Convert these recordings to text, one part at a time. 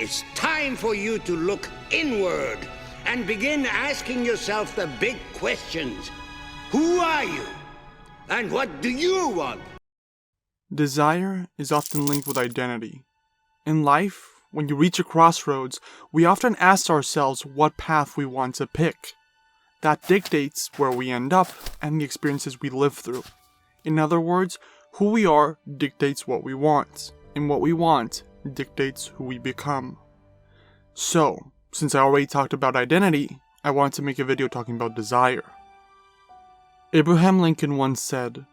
It's time for you to look inward and begin asking yourself the big questions. Who are you? And what do you want? Desire is often linked with identity. In life, when you reach a crossroads, we often ask ourselves what path we want to pick. That dictates where we end up and the experiences we live through. In other words, who we are dictates what we want, and what we want dictates who we become. So, since I already talked about identity, I wanted to make a video talking about desire. Abraham Lincoln once said,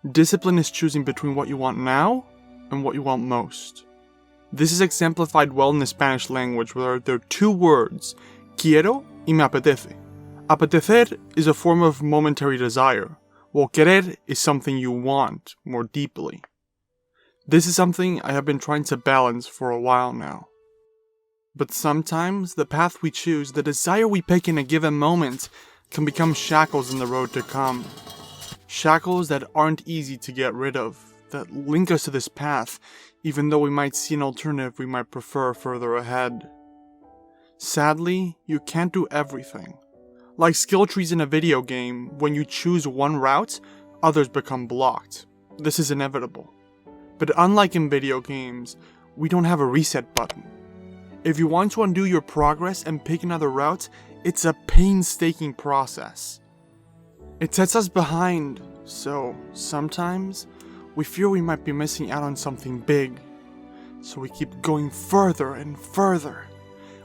"Discipline is choosing between what you want now and what you want most." This is exemplified well in the Spanish language, where there are two words, quiero y me apetece. Apetecer is a form of momentary desire, while querer is something you want more deeply. This is something I have been trying to balance for a while now. But sometimes, the path we choose, the desire we pick in a given moment, can become shackles in the road to come. Shackles that aren't easy to get rid of, that link us to this path, even though we might see an alternative we might prefer further ahead. Sadly, you can't do everything. Like skill trees in a video game, when you choose one route, others become blocked. This is inevitable. But unlike in video games, we don't have a reset button. If you want to undo your progress and pick another route, it's a painstaking process. It sets us behind, so sometimes we fear we might be missing out on something big. So we keep going further and further.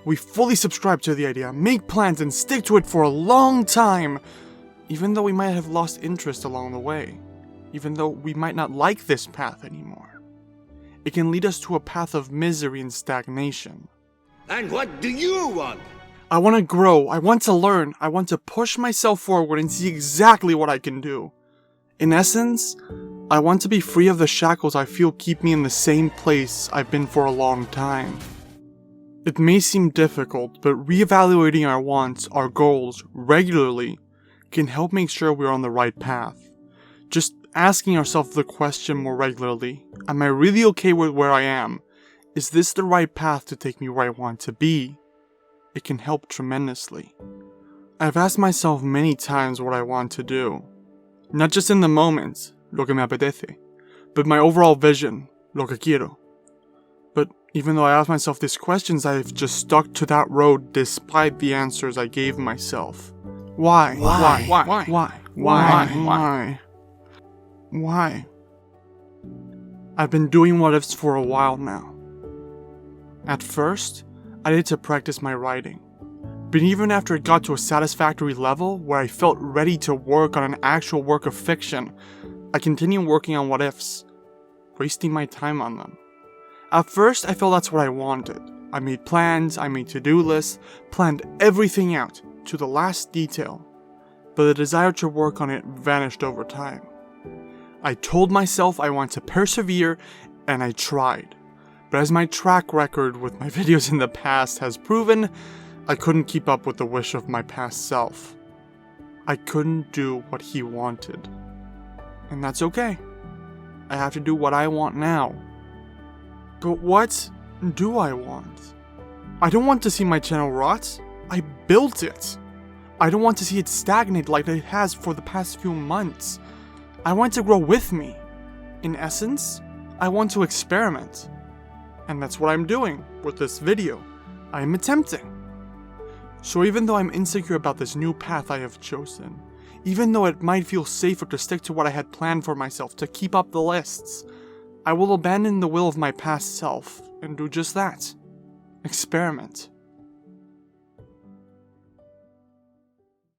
We fully subscribe to the idea, make plans, and stick to it for a long time, even though we might have lost interest along the way, even though we might not like this path anymore. It can lead us to a path of misery and stagnation. And what do you want? I want to grow, I want to learn, I want to push myself forward and see exactly what I can do. In essence, I want to be free of the shackles I feel keep me in the same place I've been for a long time. It may seem difficult, but reevaluating our wants, our goals, regularly can help make sure we're on the right path. Just asking ourselves the question more regularly, am I really okay with where I am? Is this the right path to take me where I want to be? It can help tremendously. I've asked myself many times what I want to do. Not just in the moment, lo que me apetece, but my overall vision, lo que quiero. But even though I asked myself these questions, I've just stuck to that road despite the answers I gave myself. Why? Why? I've been doing what ifs for a while now. At first, I needed to practice my writing. But even after it got to a satisfactory level where I felt ready to work on an actual work of fiction, I continued working on what ifs, wasting my time on them. At first, I felt that's what I wanted. I made plans, I made to-do lists, planned everything out to the last detail. But the desire to work on it vanished over time. I told myself I want to persevere, and I tried. But as my track record with my videos in the past has proven, I couldn't keep up with the wish of my past self. I couldn't do what he wanted. And that's okay. I have to do what I want now. But what do I want? I don't want to see my channel rot. I built it. I don't want to see it stagnate like it has for the past few months. I want to grow with me. In essence, I want to experiment. And that's what I'm doing with this video. I am attempting. So even though I'm insecure about this new path I have chosen, even though it might feel safer to stick to what I had planned for myself to keep up the lists, I will abandon the will of my past self and do just that. Experiment.